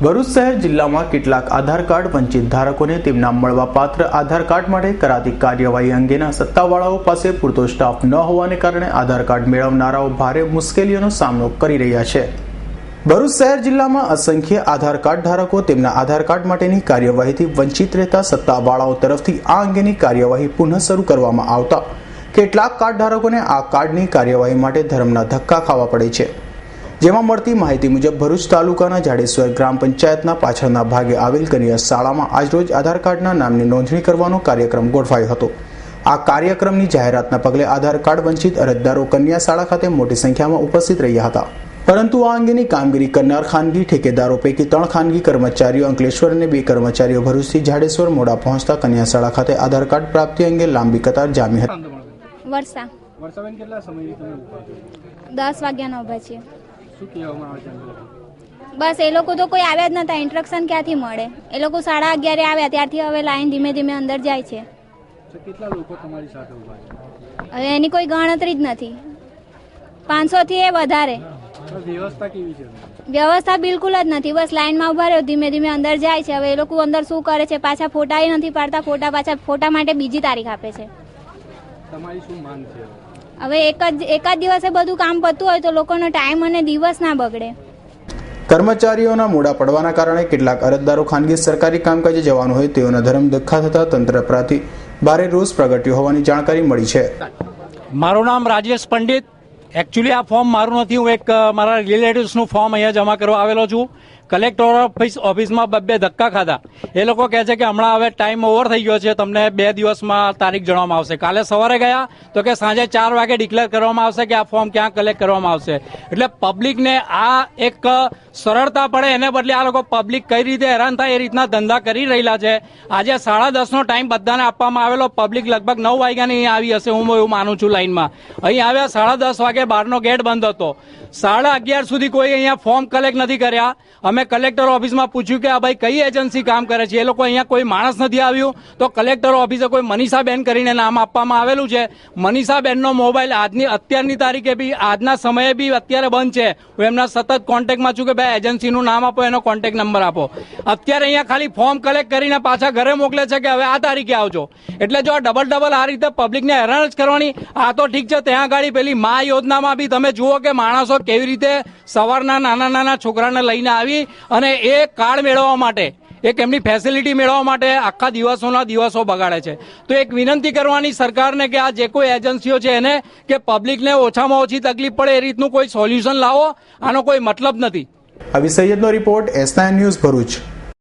ભરૂચ શહેર જિલ્લામાં કેટલાક આધાર કાર્ડ વંચિત ધારકોને તેમના મળવાપાત્ર આધાર કાર્ડ માટે કરાતી કાર્યવાહી અંગેના સત્તાવાળાઓ પાસે પૂરતો સ્ટાફ ન હોવાને કારણે આધાર કાર્ડ મેળવનારાઓ ભારે મુશ્કેલીઓનો સામનો કરી રહ્યા છે। ભરૂચ શહેર જિલ્લામાં અસંખ્ય આધાર કાર્ડ ધારકો તેમના આધાર કાર્ડ માટેની કાર્યવાહીથી વંચિત રહેતા સત્તાવાળાઓ તરફથી આ અંગેની કાર્યવાહી પુનઃ શરૂ કરવામાં આવતા કેટલાક કાર્ડ ધારકોને આ કાર્ડની કાર્યવાહી માટે ધર્મના ધક્કા ખાવા પડે છે। જેમાં મળતી માહિતી મુજબ ભરૂચ તાલુકાના જાડેશ્વર ગ્રામ પંચાયતના પાછળના ભાગે આવેલ કન્યા શાળામાં આજરોજ આધાર કાર્ડના નામની નોંધણી કરવાનો કાર્યક્રમ ગોઠવાયો હતો। આ કાર્યક્રમની જાહેરાતના પગલે આધાર કાર્ડ વંચિત અરજદારો કન્યા શાળા ખાતે મોટી સંખ્યામાં ઉપસ્થિત રહ્યા હતા, પરંતુ આ અંગેની કામગીરી કરનાર ખાનગી ઠેકેદારો પૈકી 3 ખાનગી કર્મચારીઓ અંકલેશ્વર અને 2 કર્મચારીઓ ભરૂચથી જાડેશ્વર મોડા પહોંચતા કન્યા શાળા ખાતે આધાર કાર્ડ પ્રાપ્તિ અંગે લાંબી કતાર જામી હતી। વર્ષાબેન કેટલા સમયથી તમે ઉભા છો? 10 વાગ્યાના ઉભા છીએ। શું કહેવામાં આવે છે? બસ એ લોકો તો કોઈ આવ્યા જ નતા, ઇન્સ્ટ્રક્શન ક્યાંથી મળે? એ લોકો 11:30 આવ્યા, ત્યારથી હવે લાઈન ધીમે ધીમે અંદર જાય છે। કેટલા લોકો તમારી સાથે ઉભા છે? હવે એની કોઈ ગણતરી જ નથી, 500 થી એ વધારે। વ્યવસ્થા કેવી છે? વ્યવસ્થા બિલકુલ જ નથી, બસ લાઈનમાં ઉભા રહ્યો, ધીમે ધીમે અંદર જાય છે। હવે એ લોકો અંદર શું કરે છે, પાછા ફોટા નથી પાડતા, ફોટા માટે બીજી તારીખ આપે છે। તમારી શું માંગ છે? હવે એક જ દિવસે બધું કામ પતું હોય તો લોકોનો ટાઈમ અને દિવસ ના બગડે। કર્મચારીઓના મોડા પડવાના કારણે કેટલાક અરજદારો ખાનગી સરકારી કામકાજે જવાનું હોય તેઓના ધર્મ ધક્કા થતા તંત્ર પ્રતિ ભારે રોષ પ્રગટ્યો હોવાની જાણકારી મળી છે। મારું નામ રાજેશ પંડિત। એકચ્યુઅલી આ ફોર્મ મારું નથી, હું એક મારા રિલેટિવ્સનું ફોર્મ અહીંયા જમા કરવા આવેલો છું। કલેક્ટર ઓફિસમાં 2 ધક્કા ખાધા। એ લોકો કહે છે કે હમણાં હવે ટાઈમ ઓવર થઈ ગયો છે, તમને 2 દિવસમાં તારીખ જણાવવામાં આવશે। કાલે સવારે ગયા તો કે સાંજે 4 વાગે ડિક્લેર કરવામાં આવશે કે આ ફોર્મ ક્યાં કલેક્ટ કરવામાં આવશે। એટલે પબ્લિકને આ એક સરળતા પડે એને બદલે આ લોકો પબ્લિક કઈ રીતે હેરાન થાય એ રીતના ધંધા કરી રહેલા છે। આજે 10:30નો ટાઈમ બધાને આપવામાં આવેલો, પબ્લિક લગભગ 9 વાગ્યાની અહીં આવી હશે, હું એવું માનું છું લાઈનમાં। અહીં આવ્યા 10:30 વાગે, બહારનો ગેટ બંધ હતો। 11:30 સુધી કોઈ અહીંયા ફોર્મ કલેક્ટ નથી કર્યા। અમે કલેક્ટર ઓફિસમાં પૂછ્યું કે આ ભાઈ કઈ એજન્સી કામ કરે છે, એ લોકો અહીંયા કોઈ માણસ નથી આવ્યું। તો કલેક્ટર ઓફિસે કોઈ મનીષાબેન કરીને નામ આપવામાં આવેલું છે। મનીષાબેનનો મોબાઈલ અત્યારની તારીખે બી, આજના સમયે બી અત્યારે બંધ છે। હું એમના સતત કોન્ટેક્ટમાં છું કે ભાઈ એજન્સીનું નામ આપો, એનો કોન્ટેક્ટ નંબર આપો। અત્યારે અહીંયા ખાલી ફોર્મ કલેક્ટ કરીને પાછા ઘરે મોકલે છે કે હવે આ તારીખે આવજો। એટલે જો ડબલ આ રીતે પબ્લિકને હેરાન જ કરવાની, આ તો ઠીક છે, ત્યાં ગાડી પેલી મા યોજનામાં બી તમે જુઓ કે માણસો કેવી રીતે સવારના નાના છોકરાને લઈને આવી અને એ કાર્ડ મેળવવા માટે, એક એમની ફેસિલિટી મેળવવા માટે આખા દિવસો બગાડે છે। તો એક વિનંતી કરવાની સરકારને કે આ જે કોઈ એજન્સીઓ છે એને કે પબ્લિકને ઓછામાં ઓછી તકલીફ પડે એ રીતનું કોઈ સોલ્યુશન લાવો, આનો કોઈ મતલબ નથી। આવી સૈયદનો રિપોર્ટ S9 ન્યૂઝ ભરૂચ।